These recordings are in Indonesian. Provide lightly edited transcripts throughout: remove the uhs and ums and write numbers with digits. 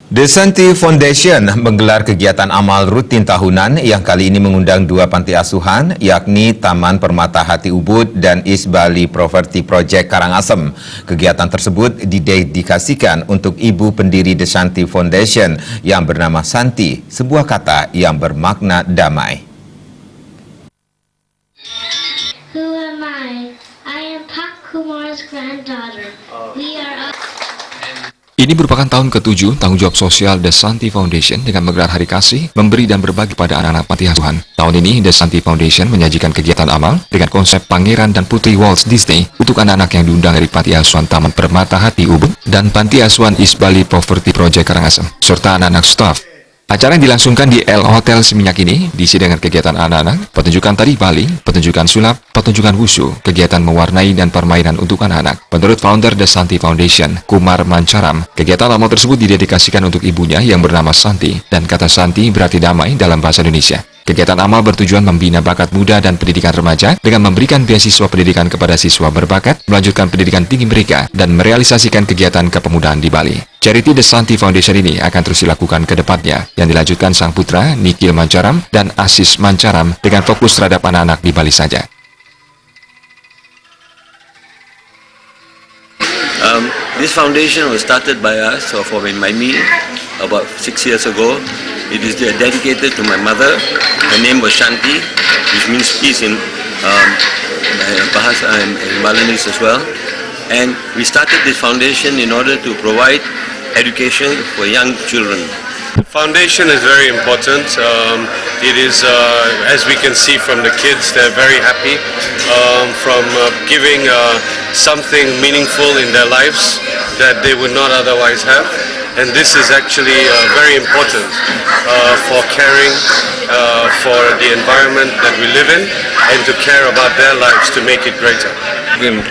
The Santi Foundation menggelar kegiatan amal rutin tahunan yang kali ini mengundang dua panti asuhan, yakni Taman Permata Hati Ubud dan East Bali Property Project Karangasem. Kegiatan tersebut didedikasikan untuk ibu pendiri The Santi Foundation yang bernama Santi, sebuah kata yang bermakna damai. Who am I? I am Pak Kumar's granddaughter. We are Ini merupakan tahun ke-7 tanggung jawab sosial The Santi Foundation dengan menggelar Hari Kasih, memberi dan berbagi pada anak-anak panti asuhan. Tahun ini, The Santi Foundation menyajikan kegiatan amal dengan konsep Pangeran dan Putri Walt Disney untuk anak-anak yang diundang dari Panti Asuhan Taman Permata Hati Ubud dan Panti Asuhan East Bali Property Project Karangasem, serta anak-anak staf. Acara yang dilangsungkan di El Hotel Seminyak ini diisi dengan kegiatan anak-anak, pertunjukan tari Bali, pertunjukan sulap, pertunjukan wushu, kegiatan mewarnai dan permainan untuk anak-anak. Menurut founder The Santi Foundation, Kumar Mancaram, kegiatan amal tersebut didedikasikan untuk ibunya yang bernama Santi, dan kata Santi berarti damai dalam bahasa Indonesia. Kegiatan amal bertujuan membina bakat muda dan pendidikan remaja dengan memberikan beasiswa pendidikan kepada siswa berbakat, melanjutkan pendidikan tinggi mereka, dan merealisasikan kegiatan kepemudaan di Bali. Charity The Santi Foundation ini akan terus dilakukan ke depannya, yang dilanjutkan sang putra, Nikhil Mancaram, dan Asis Mancaram dengan fokus terhadap anak-anak di Bali saja. This foundation was started by us, or by me, about 6 years ago. It is dedicated to my mother. Her name was Shanti, which means peace in Bahasa and Balinese as well. And we started this foundation in order to provide education for young children. Foundation is very important. It is, as we can see from the kids, they're very happy from giving something meaningful in their lives that they would not otherwise have. And this is actually very important for caring for the environment that we live in and to care about their lives to make it greater.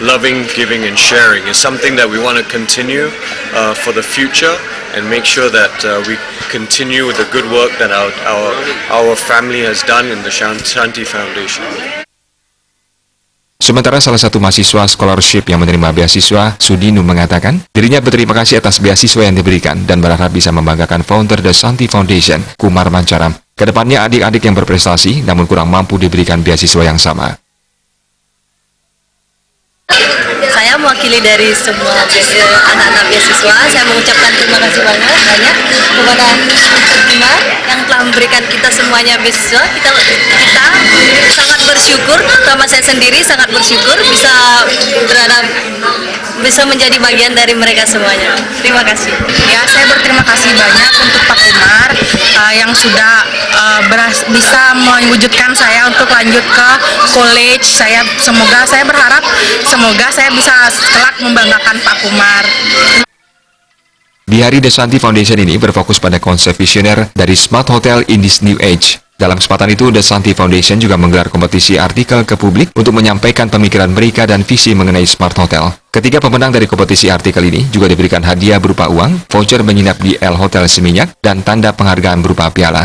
Loving, giving and sharing is something that we want to continue for the future and make sure that we continue with the good work that our family has done in the Shanti Foundation. Sementara salah satu mahasiswa scholarship yang menerima beasiswa, Sudinu, mengatakan dirinya berterima kasih atas beasiswa yang diberikan dan berharap bisa membanggakan founder The Santi Foundation, Kumar Mancaram. Kedepannya adik-adik yang berprestasi namun kurang mampu diberikan beasiswa yang sama. Saya mewakili dari semua anak-anak beasiswa, saya mengucapkan terima kasih banyak kepada Kumar yang telah memberikan kita semuanya beasiswa. Kita sangat bersyukur, terutama saya sendiri sangat bersyukur bisa menjadi bagian dari mereka semuanya. Terima kasih. Ya, saya berterima kasih banyak untuk Pak Kumar yang sudah bisa mewujudkan saya untuk lanjut ke college. Saya berharap semoga saya bisa kelak membanggakan Pak Kumar. Di hari The Santi Foundation ini berfokus pada konsep visioner dari Smart Hotel in this New Age. Dalam kesempatan itu, The Santi Foundation juga menggelar kompetisi artikel ke publik untuk menyampaikan pemikiran mereka dan visi mengenai Smart Hotel. Ketiga pemenang dari kompetisi artikel ini juga diberikan hadiah berupa uang, voucher menginap di El Hotel Seminyak, dan tanda penghargaan berupa piala.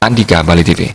Andika, Bali TV.